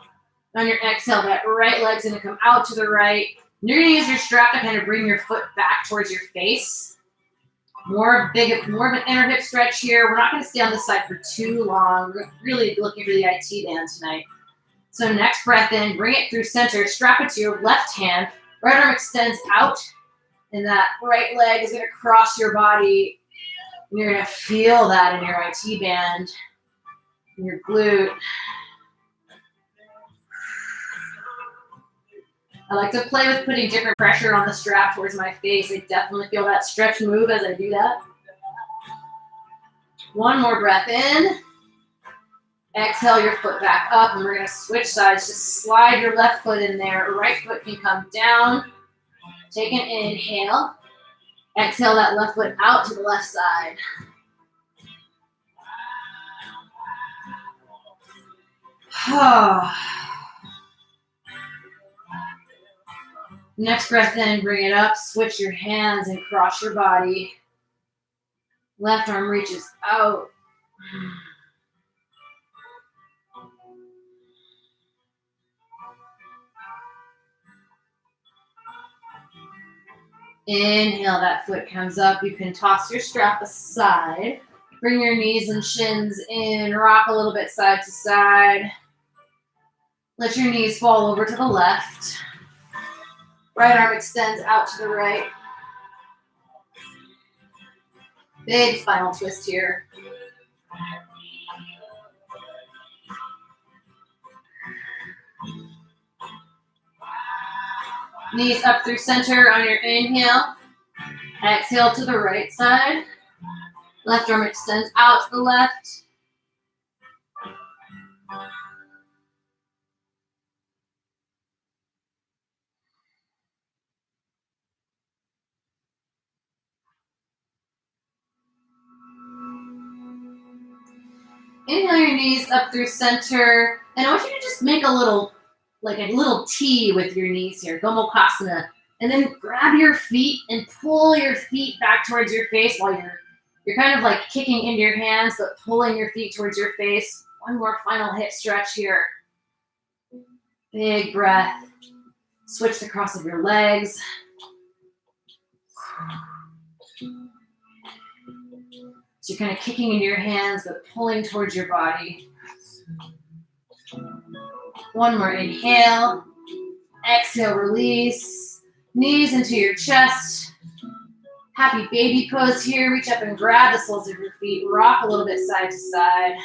On your exhale, that right leg's gonna come out to the right. And you're gonna use your strap to kind of bring your foot back towards your face. More of an inner hip stretch here. We're not gonna stay on this side for too long. We're really looking for the IT band tonight. So next breath in, bring it through center, strap it to your left hand. Right arm extends out, and that right leg is gonna cross your body. And you're gonna feel that in your IT band, in your glute. I like to play with putting different pressure on the strap towards my face. I definitely feel that stretch move as I do that. One more breath in. Exhale your foot back up, and we're gonna switch sides. Just slide your left foot in there. Right foot can come down. Take an inhale. Exhale that left foot out to the left side. Next breath in, bring it up. Switch your hands and cross your body. Left arm reaches out. Inhale, that foot comes up. You can toss your strap aside. Bring your knees and shins in. Rock a little bit side to side. Let your knees fall over to the left. Right arm extends out to the right. Big spinal twist here. Knees up through center on your inhale. Exhale to the right side. Left arm extends out to the left. Inhale your knees up through center. And I want you to just make a little T with your knees here, Gomukhasana. And then grab your feet and pull your feet back towards your face while you're kind of like kicking into your hands, but pulling your feet towards your face. One more final hip stretch here. Big breath. Switch the cross of your legs. So you're kind of kicking into your hands, but pulling towards your body. One more inhale. Exhale, release. Knees into your chest. Happy baby pose here. Reach up and grab the soles of your feet. Rock a little bit side to side.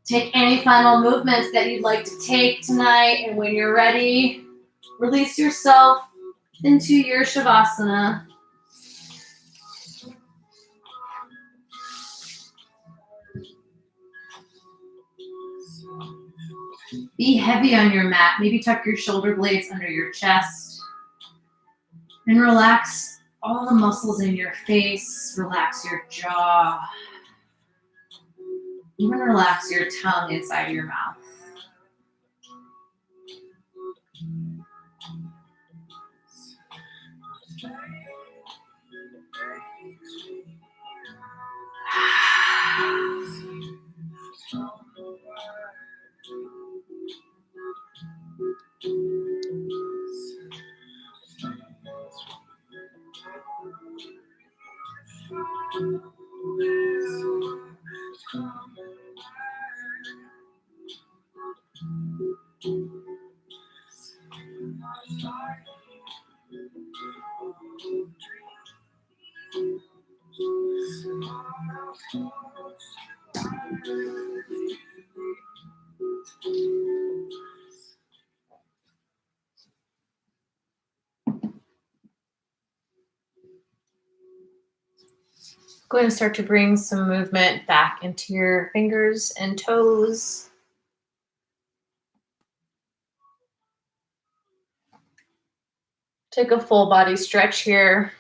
Take any final movements that you'd like to take tonight, and when you're ready, release yourself into your Shavasana. Be heavy on your mat. Maybe tuck your shoulder blades under your chest. And relax all the muscles in your face. Relax your jaw. Even relax your tongue inside your mouth. Go ahead and start to bring some movement back into your fingers and toes. Take a full body stretch here.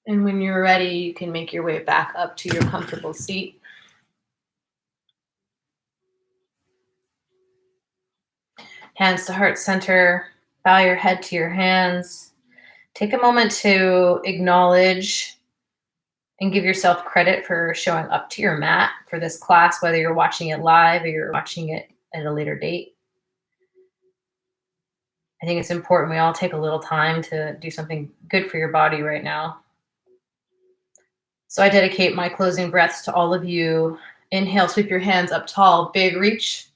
And when you're ready, you can make your way back up to your comfortable seat. Hands to heart center. Bow your head to your hands. Take a moment to acknowledge and give yourself credit for showing up to your mat for this class, whether you're watching it live or you're watching it at a later date. I think it's important we all take a little time to do something good for your body right now. So I dedicate my closing breaths to all of you. Inhale, sweep your hands up tall, big reach.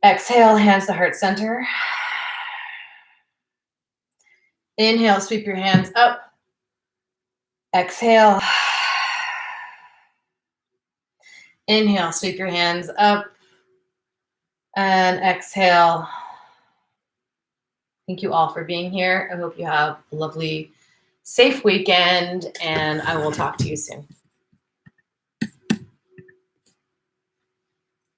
Exhale, hands to heart center. Inhale, sweep your hands up. Exhale. Inhale, sweep your hands up. And exhale. Thank you all for being here. I hope you have a lovely, safe weekend, and I will talk to you soon.